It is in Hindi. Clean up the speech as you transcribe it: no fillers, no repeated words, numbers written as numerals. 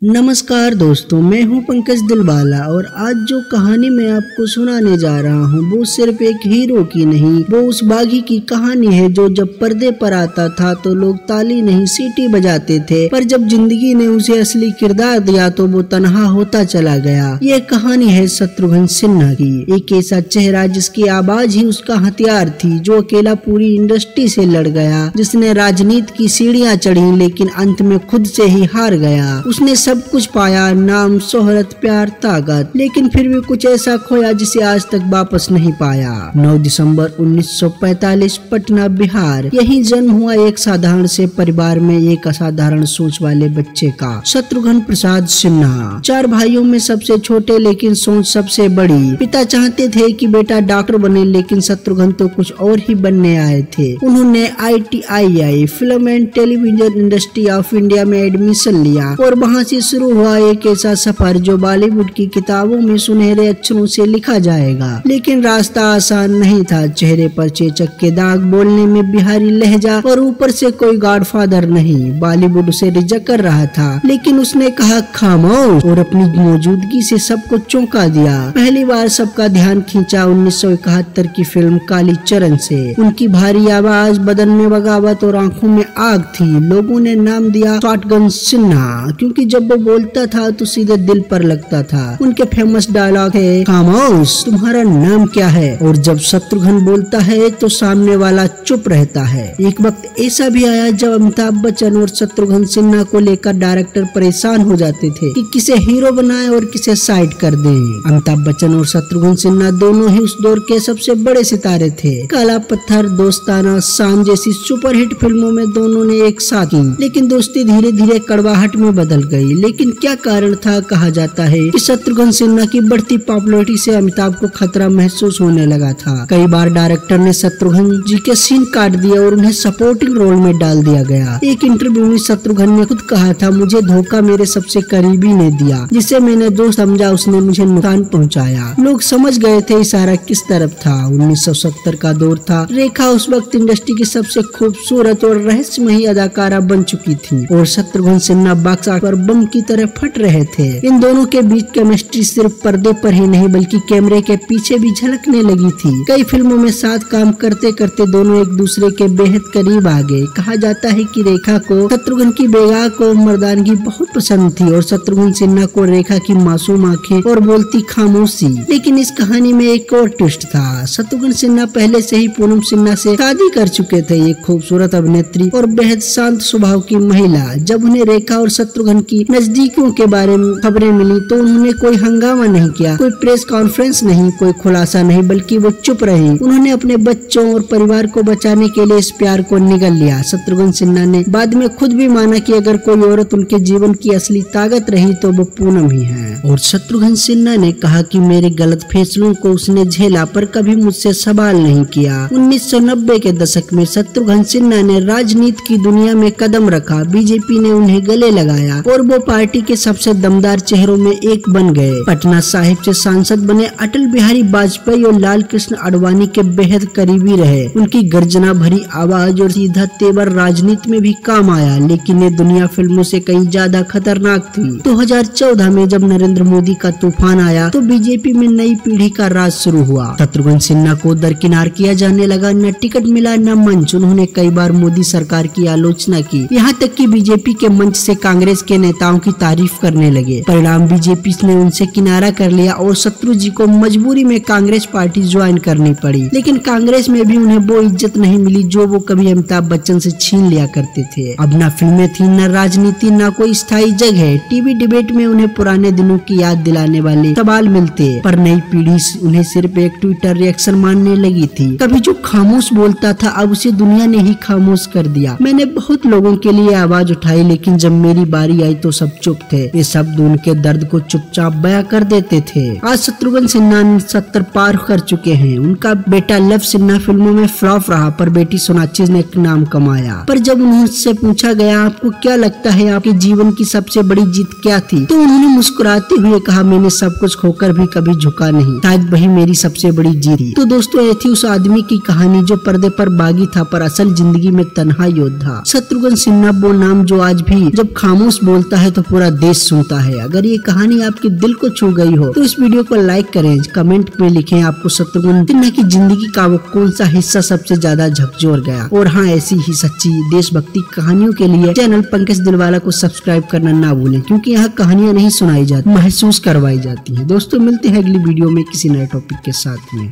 नमस्कार दोस्तों, मैं हूं पंकज दिलवाला और आज जो कहानी मैं आपको सुनाने जा रहा हूं वो सिर्फ एक हीरो की नहीं, वो उस बागी की कहानी है जो जब पर्दे पर आता था तो लोग ताली नहीं सीटी बजाते थे, पर जब जिंदगी ने उसे असली किरदार दिया तो वो तन्हा होता चला गया। ये कहानी है शत्रुघ्न सिन्हा की, एक ऐसा चेहरा जिसकी आवाज ही उसका हथियार थी, जो अकेला पूरी इंडस्ट्री से लड़ गया, जिसने राजनीति की सीढ़ियां चढ़ी लेकिन अंत में खुद से ही हार गया। उसने सब कुछ पाया, नाम, शोहरत, प्यार, ताकत, लेकिन फिर भी कुछ ऐसा खोया जिसे आज तक वापस नहीं पाया। 9 दिसंबर 1945 पटना, बिहार। यही जन्म हुआ एक साधारण से परिवार में एक असाधारण सोच वाले बच्चे का, शत्रुघ्न प्रसाद सिन्हा। 4 भाइयों में सबसे छोटे लेकिन सोच सबसे बड़ी। पिता चाहते थे कि बेटा डॉक्टर बने, लेकिन शत्रुघ्न तो कुछ और ही बनने आए थे। उन्होंने ITII film and television industry of India में एडमिशन लिया और वहाँ से शुरू हुआ एक ऐसा सफर जो बॉलीवुड की किताबों में सुनहरे अक्षरों से लिखा जाएगा। लेकिन रास्ता आसान नहीं था। चेहरे पर चेचक के दाग, बोलने में बिहारी लहजा और ऊपर से कोई गॉडफादर नहीं। बॉलीवुड उसे रिजेक्ट कर रहा था, लेकिन उसने कहा खामोश और अपनी मौजूदगी से सबको चौंका दिया। पहली बार सबका ध्यान खींचा 1971 की फिल्म कालीचरण से। उनकी भारी आवाज, बदन में बगावत और आंखों में आग थी। लोगों ने नाम दिया शॉटगन सिन्हा, क्योंकि जब वो बोलता था तो सीधे दिल पर लगता था। उनके फेमस डायलॉग है, खामोश तुम्हारा नाम क्या है? और जब शत्रुघ्न बोलता है तो सामने वाला चुप रहता है। एक वक्त ऐसा भी आया जब अमिताभ बच्चन और शत्रुघ्न सिन्हा को लेकर डायरेक्टर परेशान हो जाते थे कि किसे हीरो बनाए और किसे साइड कर दें। अमिताभ बच्चन और शत्रुघ्न सिन्हा दोनों ही उस दौर के सबसे बड़े सितारे थे। काला पत्थर, दोस्ताना, शाम जैसी सुपरहिट फिल्मों में दोनों ने एक साथ की, लेकिन दोस्ती धीरे धीरे कड़वाहट में बदल गई। लेकिन क्या कारण था? कहा जाता है कि शत्रुघ्न सिन्हा की बढ़ती पॉपुलैरिटी से अमिताभ को खतरा महसूस होने लगा था। कई बार डायरेक्टर ने शत्रुघ्न जी के सीन काट दिया और उन्हें सपोर्टिंग रोल में डाल दिया गया। एक इंटरव्यू में शत्रुघ्न ने खुद कहा था, मुझे धोखा मेरे सबसे करीबी ने दिया, जिसे मैंने दोस्त समझा उसने मुझे नुकसान पहुंचाया। लोग समझ गए थे इशारा किस तरफ था। 1970 का दौर था। रेखा उस वक्त इंडस्ट्री की सबसे खूबसूरत और रहस्यमयी अदाकारा बन चुकी थी और शत्रुघ्न सिन्हा बॉक्स ऑफिस पर बम की तरह फट रहे थे। इन दोनों के बीच केमिस्ट्री सिर्फ पर्दे पर ही नहीं बल्कि कैमरे के पीछे भी झलकने लगी थी। कई फिल्मों में साथ काम करते करते दोनों एक दूसरे के बेहद करीब आ गए। कहा जाता है कि रेखा को शत्रुघ्न की बेगा को मर्दानगी बहुत पसंद थी और शत्रुघ्न सिन्हा को रेखा की मासूम आंखें और बोलती खामोशी। लेकिन इस कहानी में एक और ट्विस्ट था। शत्रुघ्न सिन्हा पहले से ही पूनम सिन्हा से शादी कर चुके थे, एक खूबसूरत अभिनेत्री और बेहद शांत स्वभाव की महिला। जब उन्हें रेखा और शत्रुघ्न की नजदीकियों के बारे में खबरें मिली तो उन्होंने कोई हंगामा नहीं किया, कोई प्रेस कॉन्फ्रेंस नहीं, कोई खुलासा नहीं, बल्कि वो चुप रही। उन्होंने अपने बच्चों और परिवार को बचाने के लिए इस प्यार को निगल लिया। शत्रुघ्न सिन्हा ने बाद में खुद भी माना कि अगर कोई औरत उनके जीवन की असली ताकत रही तो वो पूनम ही है। और शत्रुघ्न सिन्हा ने कहा कि मेरे गलत फैसलों को उसने झेला पर कभी मुझसे सवाल नहीं किया। 1990 के दशक में शत्रुघ्न सिन्हा ने राजनीति की दुनिया में कदम रखा। बीजेपी ने उन्हें गले लगाया और वो पार्टी के सबसे दमदार चेहरों में एक बन गए। पटना साहिब से सांसद बने। अटल बिहारी वाजपेयी और लाल कृष्ण आडवाणी के बेहद करीबी रहे। उनकी गर्जना भरी आवाज और सीधा तेवर राजनीति में भी काम आया, लेकिन ये दुनिया फिल्मों से कहीं ज्यादा खतरनाक थी। 2014 में जब नरेंद्र मोदी का तूफान आया तो बीजेपी में नई पीढ़ी का राज शुरू हुआ। शत्रुघ्न सिन्हा को दरकिनार किया जाने लगा, न टिकट मिला न मंच। उन्होंने कई बार मोदी सरकार की आलोचना की, यहाँ तक कि बीजेपी के मंच से कांग्रेस के नेताओं की तारीफ करने लगे। परिणाम बीजेपी ने उनसे किनारा कर लिया और शत्रु जी को मजबूरी में कांग्रेस पार्टी ज्वाइन करनी पड़ी। लेकिन कांग्रेस में भी उन्हें वो इज्जत नहीं मिली जो वो कभी अमिताभ बच्चन से छीन लिया करते थे। अब न फिल्में थी, न राजनीति, न कोई स्थायी जगह। टीवी डिबेट में उन्हें पुराने दिनों की याद दिलाने वाले सवाल मिलते, पर नई पीढ़ी उन्हें सिर्फ एक ट्विटर रिएक्शन मानने लगी थी। कभी जो खामोश बोलता था अब उसे दुनिया ने ही खामोश कर दिया। मैंने बहुत लोगों के लिए आवाज उठाई, लेकिन जब मेरी बारी आई तो सब चुप थे। ये शब्द उनके दर्द को चुपचाप बयां कर देते थे। आज शत्रुघ्न सिन्हा 70 पार कर चुके हैं। उनका बेटा लव सिन्हा फिल्मों में फ्लॉप रहा, पर बेटी सोनाक्षी ने नाम कमाया। पर जब उनसे पूछा गया आपको क्या लगता है आपके जीवन की सबसे बड़ी जीत क्या थी, तो उन्होंने मुस्कुराते हुए कहा मैंने सब कुछ खोकर भी कभी झुका नहीं, शायद वही मेरी सबसे बड़ी जीत थी। तो दोस्तों ये थी उस आदमी की कहानी जो पर्दे पर बागी था पर असल जिंदगी में तन्हा योद्धा। शत्रुघ्न सिन्हा वो नाम जो आज भी जब खामोश बोलता है तो पूरा देश सुनता है। अगर ये कहानी आपके दिल को छू गई हो तो इस वीडियो को लाइक करें, कमेंट में लिखें आपको शत्रुघ्न सिन्हा की जिंदगी का वो कौन सा हिस्सा सबसे ज्यादा झकझोर गया। और हाँ, ऐसी ही सच्ची देशभक्ति कहानियों के लिए चैनल पंकज दिलवाला को सब्सक्राइब करना ना भूलें, क्योंकि यहाँ कहानियां नहीं सुनाई जाती, महसूस करवाई जाती है। दोस्तों मिलते हैं अगली वीडियो में किसी नए टॉपिक के साथ में।